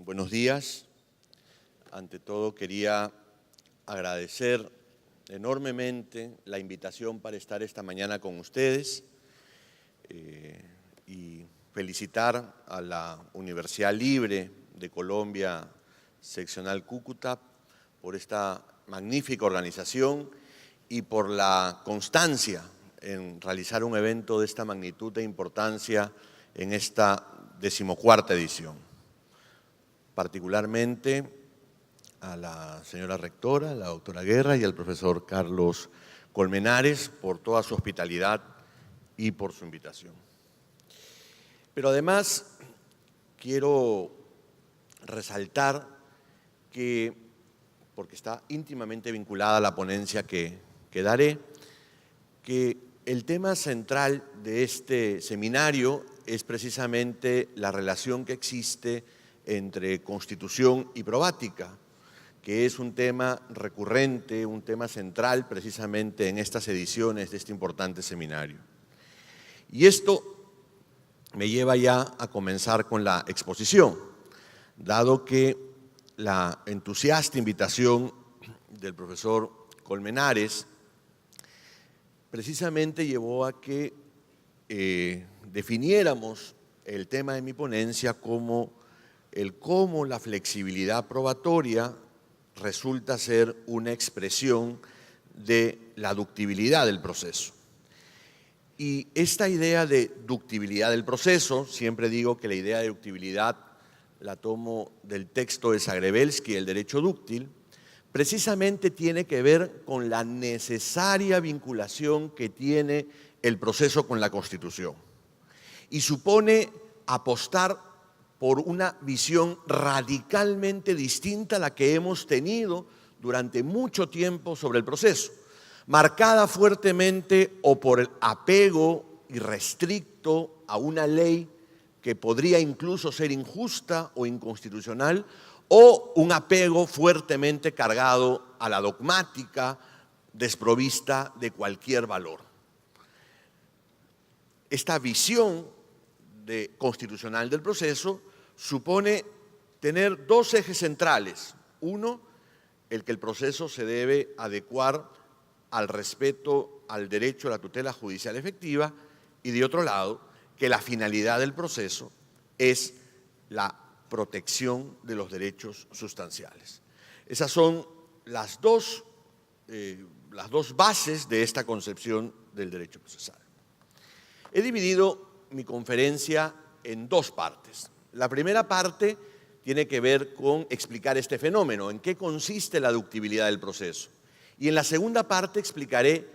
Buenos días. Ante todo quería agradecer enormemente la invitación para estar esta mañana con ustedes y felicitar a la Universidad Libre de Colombia, seccional Cúcuta, por esta magnífica organización y por la constancia en realizar un evento de esta magnitud e importancia en esta 14ª edición. Particularmente a la señora rectora, la doctora Guerra, y al profesor Carlos Colmenares por toda su hospitalidad y por su invitación. Pero además quiero resaltar que, porque está íntimamente vinculada a la ponencia que daré, que el tema central de este seminario es precisamente la relación que existe entre Constitución y probática, que es un tema recurrente, un tema central precisamente en estas ediciones de este importante seminario. Y esto me lleva ya a comenzar con la exposición, dado que la entusiasta invitación del profesor Colmenares precisamente llevó a que definiéramos el tema de mi ponencia como cómo la flexibilidad probatoria resulta ser una expresión de la ductibilidad del proceso. Y esta idea de ductibilidad del proceso, siempre digo que la idea de ductibilidad la tomo del texto de Zagrebelsky, El derecho dúctil, precisamente tiene que ver con la necesaria vinculación que tiene el proceso con la Constitución y supone apostar por una visión radicalmente distinta a la que hemos tenido durante mucho tiempo sobre el proceso, marcada fuertemente o por el apego irrestricto a una ley que podría incluso ser injusta o inconstitucional, o un apego fuertemente cargado a la dogmática, desprovista de cualquier valor. Esta visión constitucional del proceso supone tener dos ejes centrales. Uno, el que el proceso se debe adecuar al respeto al derecho a la tutela judicial efectiva, y de otro lado, que la finalidad del proceso es la protección de los derechos sustanciales. Esas son las dos bases de esta concepción del derecho procesal. He dividido mi conferencia en dos partes. La primera parte tiene que ver con explicar este fenómeno, en qué consiste la ductibilidad del proceso. Y en la segunda parte explicaré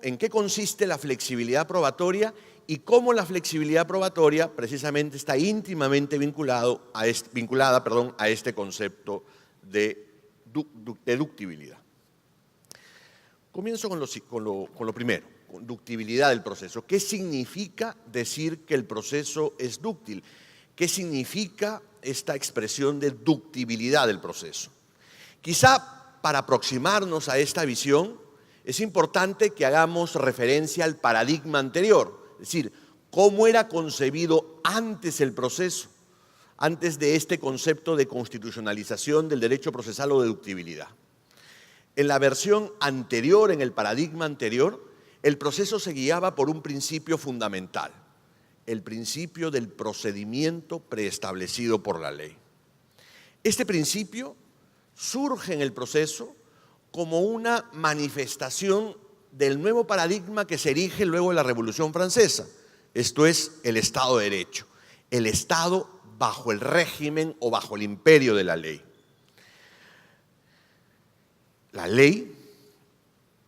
en qué consiste la flexibilidad probatoria y cómo la flexibilidad probatoria precisamente está íntimamente vinculada a este concepto de ductibilidad. Comienzo con lo primero, con ductibilidad del proceso. ¿Qué significa decir que el proceso es dúctil? ¿Qué significa esta expresión de ductibilidad del proceso? Quizá para aproximarnos a esta visión es importante que hagamos referencia al paradigma anterior, es decir, cómo era concebido antes el proceso, antes de este concepto de constitucionalización del derecho procesal o de ductibilidad. En la versión anterior, en el paradigma anterior, el proceso se guiaba por un principio fundamental, el principio del procedimiento preestablecido por la ley. Este principio surge en el proceso como una manifestación del nuevo paradigma que se erige luego de la Revolución Francesa, esto es el Estado de Derecho, el Estado bajo el régimen o bajo el imperio de la ley. La ley,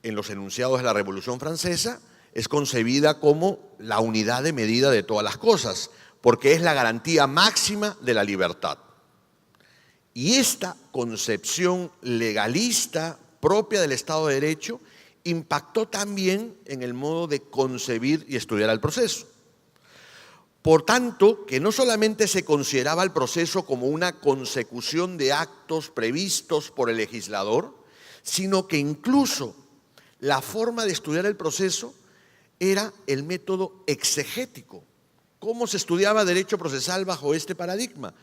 en los enunciados de la Revolución Francesa, es concebida como la unidad de medida de todas las cosas, porque es la garantía máxima de la libertad. Y esta concepción legalista propia del Estado de Derecho impactó también en el modo de concebir y estudiar el proceso. Por tanto, que no solamente se consideraba el proceso como una consecución de actos previstos por el legislador, sino que incluso la forma de estudiar el proceso era el método exegético. ¿Cómo se estudiaba derecho procesal bajo este paradigma?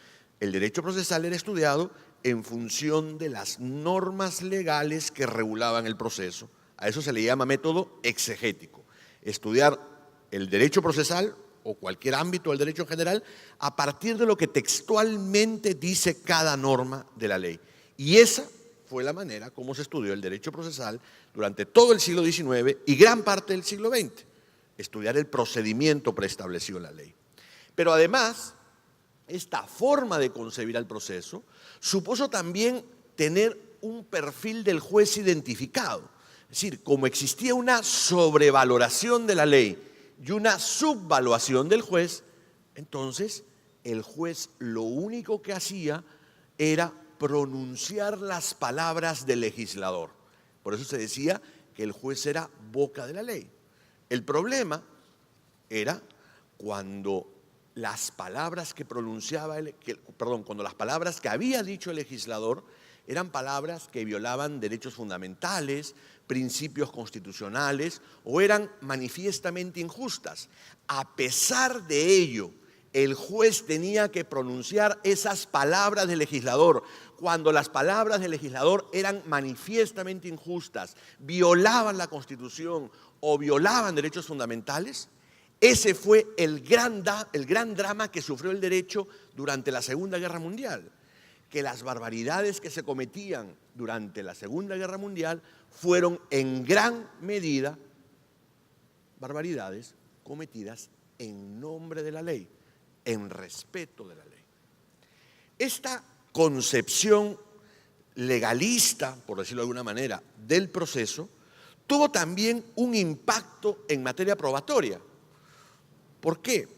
el derecho procesal era estudiado en función de las normas legales que regulaban el proceso. A eso se le llama método exegético. Estudiar el derecho procesal o cualquier ámbito del derecho en general a partir de lo que textualmente dice cada norma de la ley. Y esa fue la manera como se estudió el derecho procesal durante todo el siglo XIX y gran parte del siglo XX. Estudiar el procedimiento preestablecido en la ley. Pero además, esta forma de concebir al proceso supuso también tener un perfil del juez identificado. Es decir, como existía una sobrevaloración de la ley y una subvaluación del juez, entonces el juez lo único que hacía era pronunciar las palabras del legislador. Por eso se decía que el juez era boca de la ley. El problema era cuando las palabras que pronunciaba, cuando las palabras que había dicho el legislador eran palabras que violaban derechos fundamentales, principios constitucionales o eran manifiestamente injustas. A pesar de ello, el juez tenía que pronunciar esas palabras del legislador cuando las palabras del legislador eran manifiestamente injustas, violaban la Constitución o violaban derechos fundamentales. Ese fue el gran drama que sufrió el derecho durante la Segunda Guerra Mundial, que las barbaridades que se cometían durante la Segunda Guerra Mundial fueron en gran medida barbaridades cometidas en nombre de la ley, en respeto de la ley. Esta concepción legalista, por decirlo de alguna manera, del proceso, tuvo también un impacto en materia probatoria. ¿Por qué?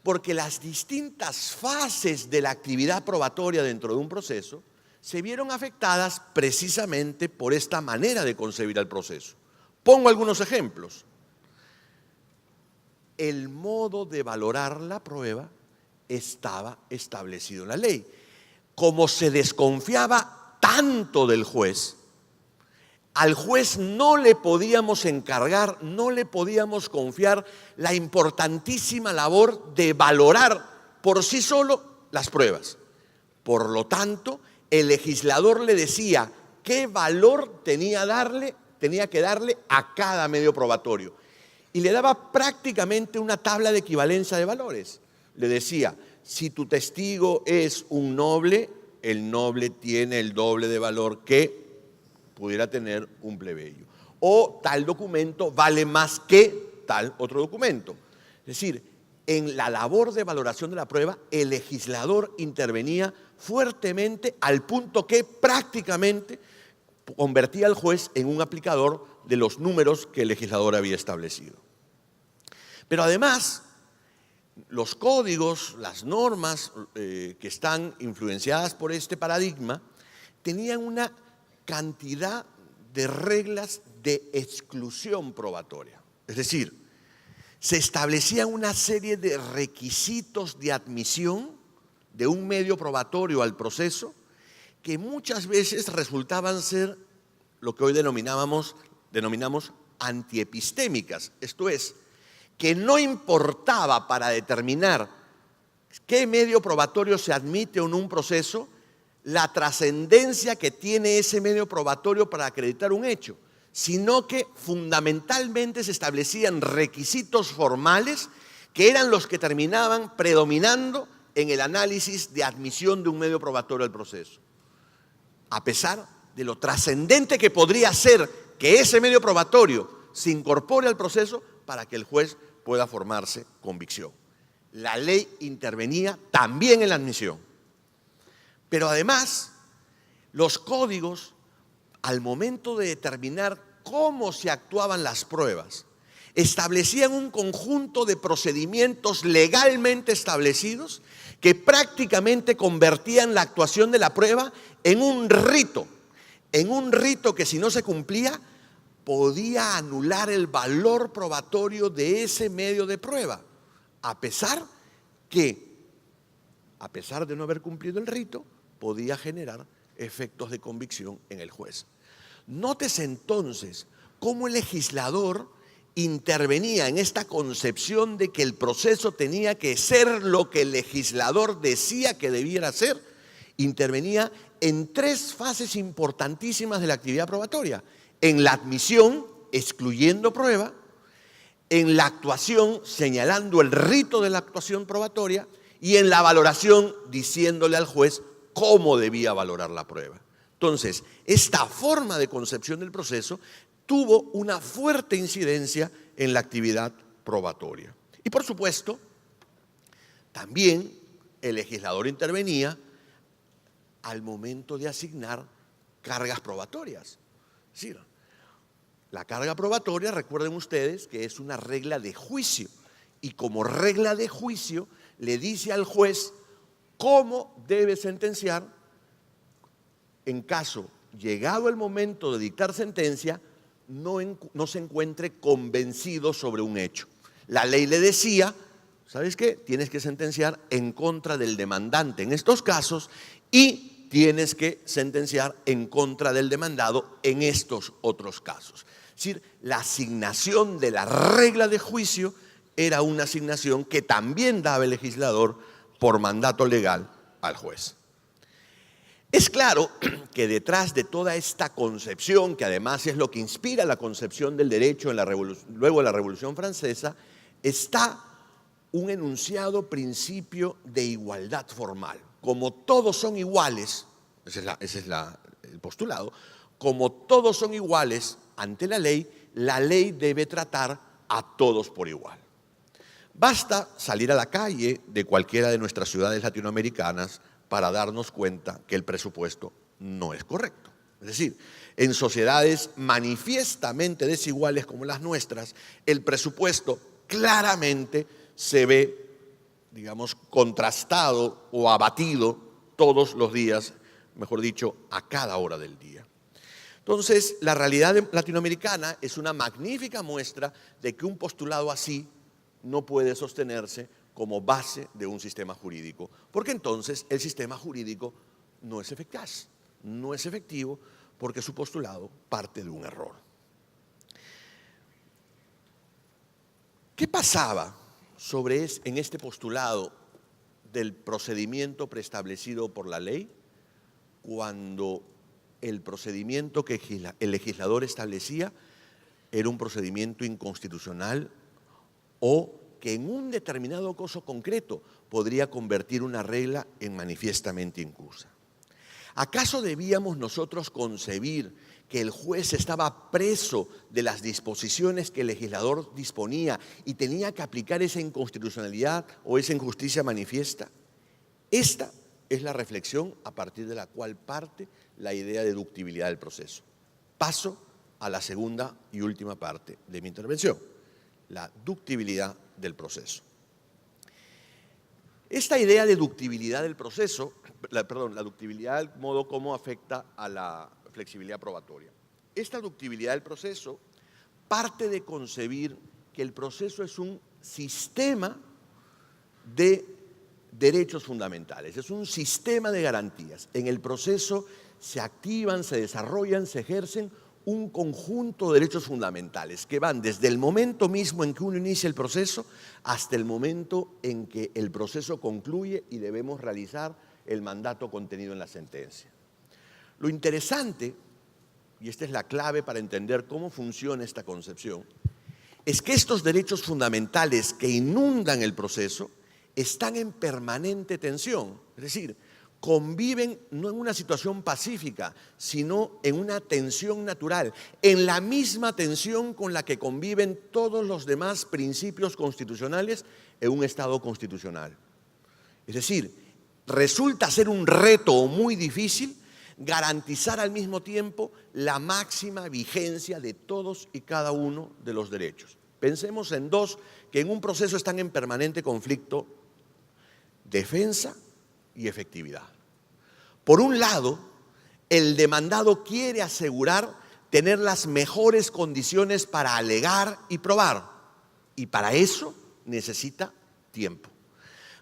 Porque las distintas fases de la actividad probatoria dentro de un proceso se vieron afectadas precisamente por esta manera de concebir el proceso. Pongo algunos ejemplos. El modo de valorar la prueba estaba establecido en la ley. Como se desconfiaba tanto del juez, al juez no le podíamos encargar, no le podíamos confiar la importantísima labor de valorar por sí solo las pruebas. Por lo tanto, el legislador le decía qué valor tenía que darle a cada medio probatorio. Y le daba prácticamente una tabla de equivalencia de valores. Le decía, si tu testigo es un noble, el noble tiene el doble de valor que pudiera tener un plebeyo. O tal documento vale más que tal otro documento. Es decir, en la labor de valoración de la prueba, el legislador intervenía fuertemente al punto que prácticamente convertía al juez en un aplicador de los números que el legislador había establecido. Pero además, los códigos, las normas que están influenciadas por este paradigma, tenían una cantidad de reglas de exclusión probatoria. Es decir, se establecían una serie de requisitos de admisión de un medio probatorio al proceso que muchas veces resultaban ser lo que hoy denominamos antiepistémicas. Esto es, que no importaba para determinar qué medio probatorio se admite o no un proceso, la trascendencia que tiene ese medio probatorio para acreditar un hecho, sino que fundamentalmente se establecían requisitos formales que eran los que terminaban predominando en el análisis de admisión de un medio probatorio al proceso. A pesar de lo trascendente que podría ser que ese medio probatorio se incorpore al proceso para que el juez pueda formarse convicción. La ley intervenía también en la admisión. Pero además, los códigos, al momento de determinar cómo se actuaban las pruebas, establecían un conjunto de procedimientos legalmente establecidos que prácticamente convertían la actuación de la prueba en un rito que si no se cumplía, podía anular el valor probatorio de ese medio de prueba, a pesar de no haber cumplido el rito, podía generar efectos de convicción en el juez. Nótese entonces cómo el legislador intervenía en esta concepción de que el proceso tenía que ser lo que el legislador decía que debiera ser, intervenía en tres fases importantísimas de la actividad probatoria: en la admisión, excluyendo prueba; en la actuación, señalando el rito de la actuación probatoria; y en la valoración, diciéndole al juez cómo debía valorar la prueba. Entonces, esta forma de concepción del proceso tuvo una fuerte incidencia en la actividad probatoria. Y por supuesto, también el legislador intervenía al momento de asignar cargas probatorias. Es decir, la carga probatoria, recuerden ustedes, que es una regla de juicio, y como regla de juicio le dice al juez cómo debe sentenciar en caso, llegado el momento de dictar sentencia, no se encuentre convencido sobre un hecho. La ley le decía, ¿sabes qué? Tienes que sentenciar en contra del demandante en estos casos y tienes que sentenciar en contra del demandado en estos otros casos. Es decir, la asignación de la regla de juicio era una asignación que también daba el legislador por mandato legal al juez. Es claro que detrás de toda esta concepción, que además es lo que inspira la concepción del derecho luego de la Revolución Francesa, está un enunciado principio de igualdad formal. Como todos son iguales, ese es el postulado, como todos son iguales ante la ley debe tratar a todos por igual. Basta salir a la calle de cualquiera de nuestras ciudades latinoamericanas para darnos cuenta que el presupuesto no es correcto. Es decir, en sociedades manifiestamente desiguales como las nuestras, el presupuesto claramente se ve, digamos, contrastado o abatido todos los días, mejor dicho, a cada hora del día. Entonces, la realidad latinoamericana es una magnífica muestra de que un postulado así no puede sostenerse como base de un sistema jurídico, porque entonces el sistema jurídico no es eficaz, no es efectivo, porque su postulado parte de un error. ¿Qué pasaba en este postulado del procedimiento preestablecido por la ley cuando el procedimiento que el legislador establecía era un procedimiento inconstitucional o que en un determinado caso concreto podría convertir una regla en manifiestamente incusa? ¿Acaso debíamos nosotros concebir que el juez estaba preso de las disposiciones que el legislador disponía y tenía que aplicar esa inconstitucionalidad o esa injusticia manifiesta? Esta es la reflexión a partir de la cual parte la idea de deductibilidad del proceso. Paso a la segunda y última parte de mi intervención: la deductibilidad del proceso. Esta idea de deductibilidad del proceso, la deductibilidad del modo como afecta a la flexibilidad probatoria. Esta deductibilidad del proceso parte de concebir que el proceso es un sistema de derechos fundamentales, es un sistema de garantías. En el proceso se activan, se desarrollan, se ejercen un conjunto de derechos fundamentales que van desde el momento mismo en que uno inicia el proceso hasta el momento en que el proceso concluye y debemos realizar el mandato contenido en la sentencia. Lo interesante, y esta es la clave para entender cómo funciona esta concepción, es que estos derechos fundamentales que inundan el proceso están en permanente tensión, es decir, conviven no en una situación pacífica, sino en una tensión natural, en la misma tensión con la que conviven todos los demás principios constitucionales en un Estado constitucional. Es decir, resulta ser un reto muy difícil garantizar al mismo tiempo la máxima vigencia de todos y cada uno de los derechos. Pensemos en dos que en un proceso están en permanente conflicto: defensa y efectividad. Por un lado, el demandado quiere asegurar tener las mejores condiciones para alegar y probar, y para eso necesita tiempo.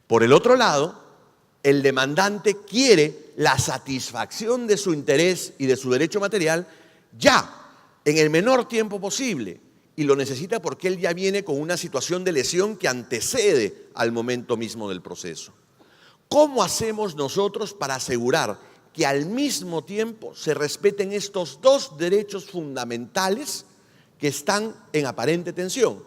Por el otro lado, el demandante quiere la satisfacción de su interés y de su derecho material ya, en el menor tiempo posible, y lo necesita porque él ya viene con una situación de lesión que antecede al momento mismo del proceso. ¿Cómo hacemos nosotros para asegurar que al mismo tiempo se respeten estos dos derechos fundamentales que están en aparente tensión?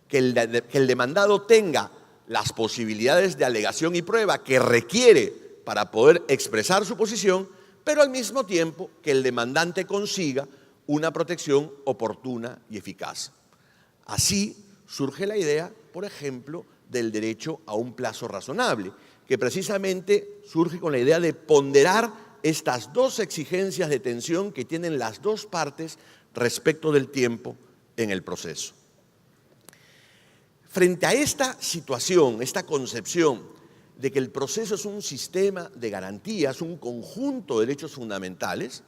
Que el demandado tenga las posibilidades de alegación y prueba que requiere para poder expresar su posición, pero al mismo tiempo que el demandante consiga una protección oportuna y eficaz. Así surge la idea, por ejemplo, del derecho a un plazo razonable, que precisamente surge con la idea de ponderar estas dos exigencias de tensión que tienen las dos partes respecto del tiempo en el proceso. Frente a esta situación, esta concepción de que el proceso es un sistema de garantías, un conjunto de derechos fundamentales,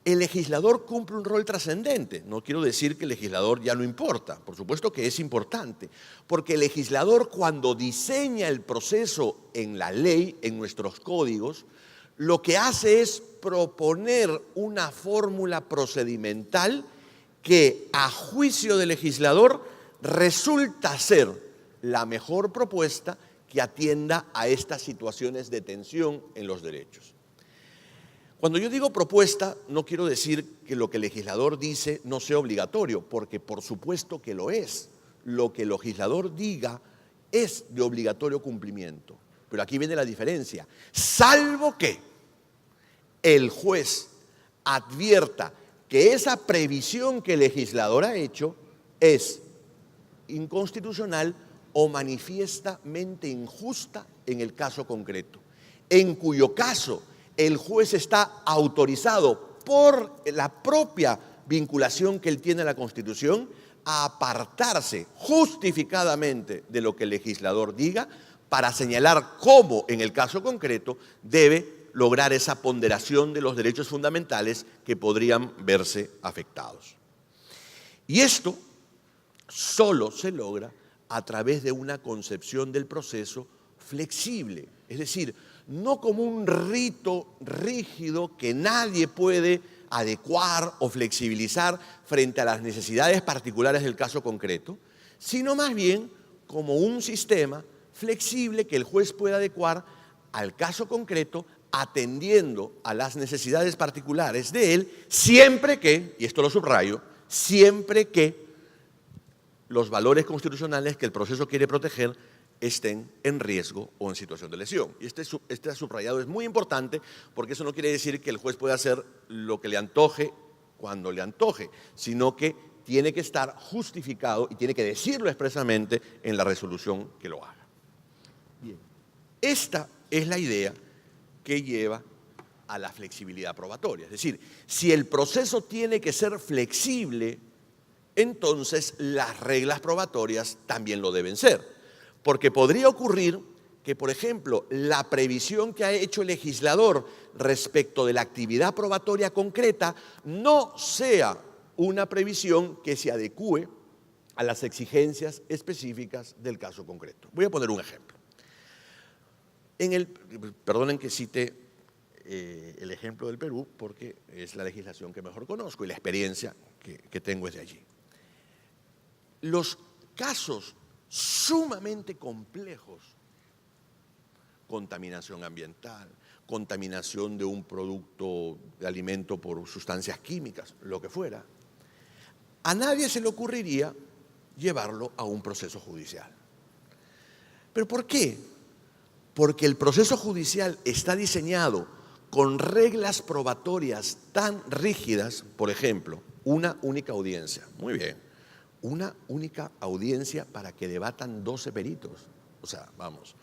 el legislador cumple un rol trascendente. No quiero decir que el legislador ya no importa, por supuesto que es importante, porque el legislador cuando diseña el proceso en la ley, en nuestros códigos, lo que hace es proponer una fórmula procedimental que a juicio del legislador resulta ser la mejor propuesta que atienda a estas situaciones de tensión en los derechos. Cuando yo digo propuesta, no quiero decir que lo que el legislador dice no sea obligatorio, porque por supuesto que lo es. Lo que el legislador diga es de obligatorio cumplimiento. Pero aquí viene la diferencia. Salvo que el juez advierta que esa previsión que el legislador ha hecho es inconstitucional o manifiestamente injusta en el caso concreto, en cuyo caso el juez está autorizado por la propia vinculación que él tiene a la Constitución a apartarse justificadamente de lo que el legislador diga para señalar cómo, en el caso concreto, debe lograr esa ponderación de los derechos fundamentales que podrían verse afectados. Y esto solo se logra a través de una concepción del proceso flexible, es decir, no como un rito rígido que nadie puede adecuar o flexibilizar frente a las necesidades particulares del caso concreto, sino más bien como un sistema flexible que el juez pueda adecuar al caso concreto atendiendo a las necesidades particulares de él, siempre que, y esto lo subrayo, siempre que los valores constitucionales que el proceso quiere proteger estén en riesgo o en situación de lesión. Y este subrayado es muy importante porque eso no quiere decir que el juez pueda hacer lo que le antoje cuando le antoje, sino que tiene que estar justificado y tiene que decirlo expresamente en la resolución que lo haga. Bien. Esta es la idea que lleva a la flexibilidad probatoria. Es decir, si el proceso tiene que ser flexible, entonces las reglas probatorias también lo deben ser. Porque podría ocurrir que, por ejemplo, la previsión que ha hecho el legislador respecto de la actividad probatoria concreta no sea una previsión que se adecúe a las exigencias específicas del caso concreto. Voy a poner un ejemplo. Perdonen que cite el ejemplo del Perú porque es la legislación que mejor conozco y la experiencia que tengo es de allí. Los casos sumamente complejos, contaminación ambiental, contaminación de un producto de alimento por sustancias químicas, lo que fuera, a nadie se le ocurriría llevarlo a un proceso judicial. ¿Pero por qué? Porque el proceso judicial está diseñado con reglas probatorias tan rígidas, por ejemplo, una única audiencia. Muy bien. Una única audiencia para que debatan 12 peritos. O sea, vamos,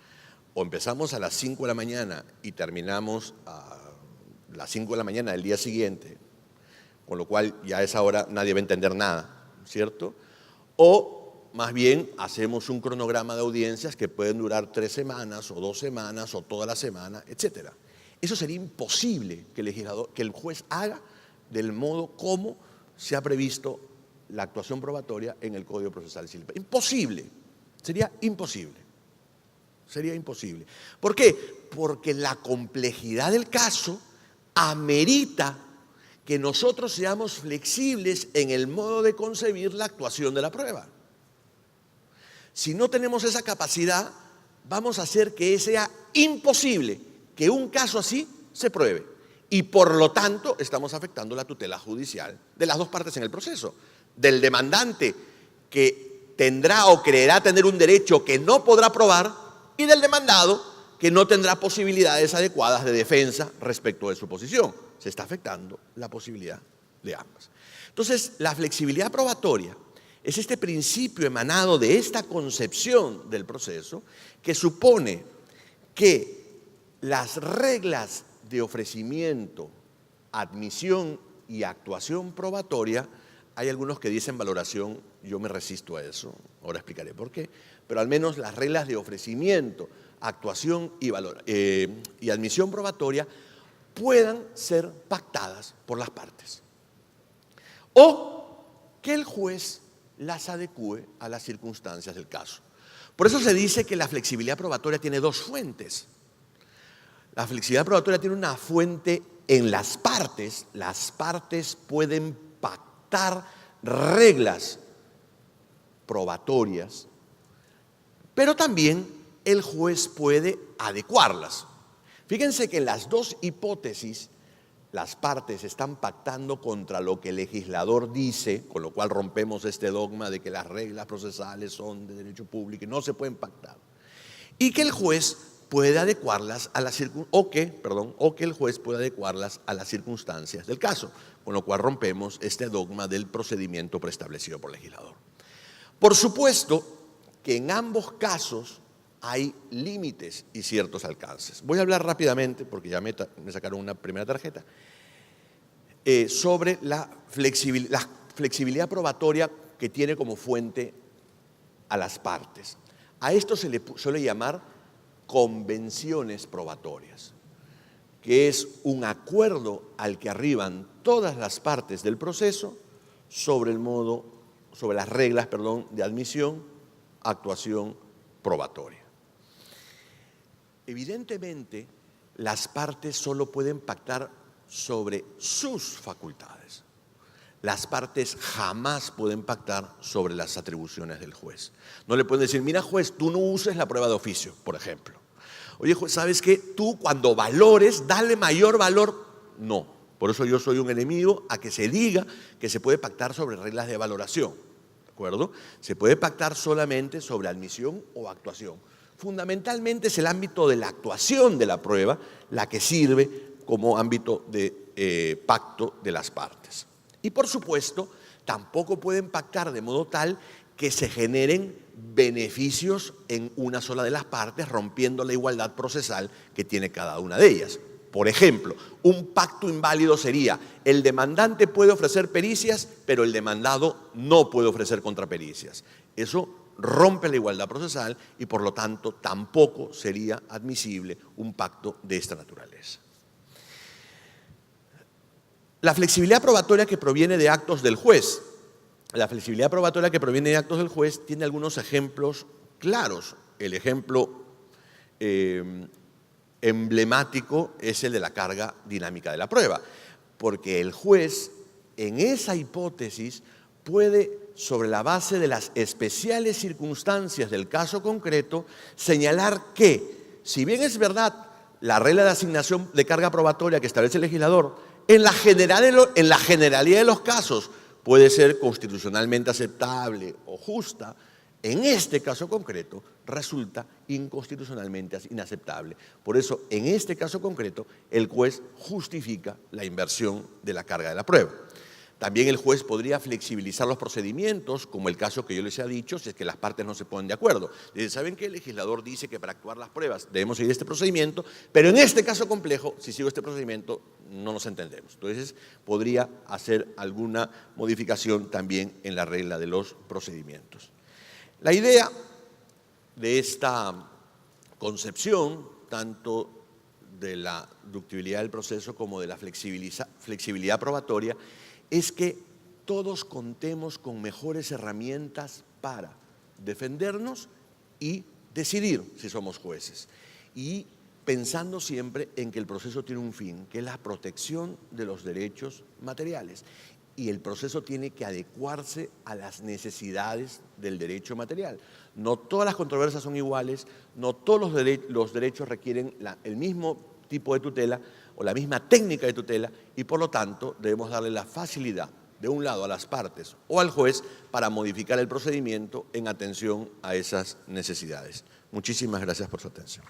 o empezamos a las 5 de la mañana y terminamos a las 5 de la mañana del día siguiente, con lo cual ya a esa hora nadie va a entender nada, ¿cierto? O más bien hacemos un cronograma de audiencias que pueden durar 3 semanas o 2 semanas o toda la semana, etc. Eso sería imposible que el juez haga del modo como se ha previsto la actuación probatoria en el Código Procesal Civil. Imposible, sería imposible. Sería imposible. ¿Por qué? Porque la complejidad del caso amerita que nosotros seamos flexibles en el modo de concebir la actuación de la prueba. Si no tenemos esa capacidad, vamos a hacer que sea imposible que un caso así se pruebe. Y por lo tanto, estamos afectando la tutela judicial de las dos partes en el proceso. Del demandante, que tendrá o creerá tener un derecho que no podrá probar, y del demandado, que no tendrá posibilidades adecuadas de defensa respecto de su posición. Se está afectando la posibilidad de ambas. Entonces, la flexibilidad probatoria es este principio emanado de esta concepción del proceso que supone que las reglas de ofrecimiento, admisión y actuación probatoria, hay algunos que dicen valoración, yo me resisto a eso, ahora explicaré por qué, pero al menos las reglas de ofrecimiento, actuación y admisión probatoria puedan ser pactadas por las partes. O que el juez las adecúe a las circunstancias del caso. Por eso se dice que la flexibilidad probatoria tiene dos fuentes. La flexibilidad probatoria tiene una fuente en las partes. Las partes pueden pactar reglas probatorias, pero también el juez puede adecuarlas. Fíjense que en las dos hipótesis, las partes están pactando contra lo que el legislador dice, con lo cual rompemos este dogma de que las reglas procesales son de derecho público y no se pueden pactar. Y que el juez puede adecuarlas a las que el juez puede adecuarlas a las circunstancias del caso, con lo cual rompemos este dogma del procedimiento preestablecido por el legislador. Por supuesto que en ambos casos hay límites y ciertos alcances. Voy a hablar rápidamente, porque ya me sacaron una primera tarjeta, sobre la flexibilidad probatoria que tiene como fuente a las partes. A esto se le suele llamar convenciones probatorias, que es un acuerdo al que arriban todas las partes del proceso sobre las reglas, de admisión, actuación probatoria. Evidentemente, las partes solo pueden pactar sobre sus facultades. Las partes jamás pueden pactar sobre las atribuciones del juez. No le pueden decir, mira juez, tú no uses la prueba de oficio, por ejemplo. Oye juez, ¿sabes qué? Tú cuando valores, dale mayor valor. No, por eso yo soy un enemigo a que se diga que se puede pactar sobre reglas de valoración. ¿De acuerdo? Se puede pactar solamente sobre admisión o actuación. Fundamentalmente es el ámbito de la actuación de la prueba la que sirve como ámbito de pacto de las partes. Y por supuesto, tampoco pueden pactar de modo tal que se generen beneficios en una sola de las partes, rompiendo la igualdad procesal que tiene cada una de ellas. Por ejemplo, un pacto inválido sería: el demandante puede ofrecer pericias, pero el demandado no puede ofrecer contrapericias. Eso rompe la igualdad procesal y por lo tanto tampoco sería admisible un pacto de esta naturaleza. La flexibilidad probatoria que proviene de actos del juez. La flexibilidad probatoria que proviene de actos del juez tiene algunos ejemplos claros. El ejemplo emblemático es el de la carga dinámica de la prueba, porque el juez en esa hipótesis puede, sobre la base de las especiales circunstancias del caso concreto, señalar que, si bien es verdad la regla de asignación de carga probatoria que establece el legislador, en la generalidad de los casos puede ser constitucionalmente aceptable o justa, en este caso concreto resulta inconstitucionalmente inaceptable. Por eso, en este caso concreto, el juez justifica la inversión de la carga de la prueba. También el juez podría flexibilizar los procedimientos, como el caso que yo les he dicho, si es que las partes no se ponen de acuerdo. ¿Saben qué? El legislador dice que para actuar las pruebas debemos seguir este procedimiento, pero en este caso complejo, si sigo este procedimiento, no nos entendemos. Entonces, podría hacer alguna modificación también en la regla de los procedimientos. La idea de esta concepción, tanto de la ductibilidad del proceso como de la flexibilidad probatoria, es que todos contemos con mejores herramientas para defendernos y decidir si somos jueces. Y pensando siempre en que el proceso tiene un fin, que es la protección de los derechos materiales. Y el proceso tiene que adecuarse a las necesidades del derecho material. No todas las controversias son iguales, no todos los derechos requieren el mismo tipo de tutela o la misma técnica de tutela, y por lo tanto debemos darle la facilidad, de un lado, a las partes o al juez para modificar el procedimiento en atención a esas necesidades. Muchísimas gracias por su atención.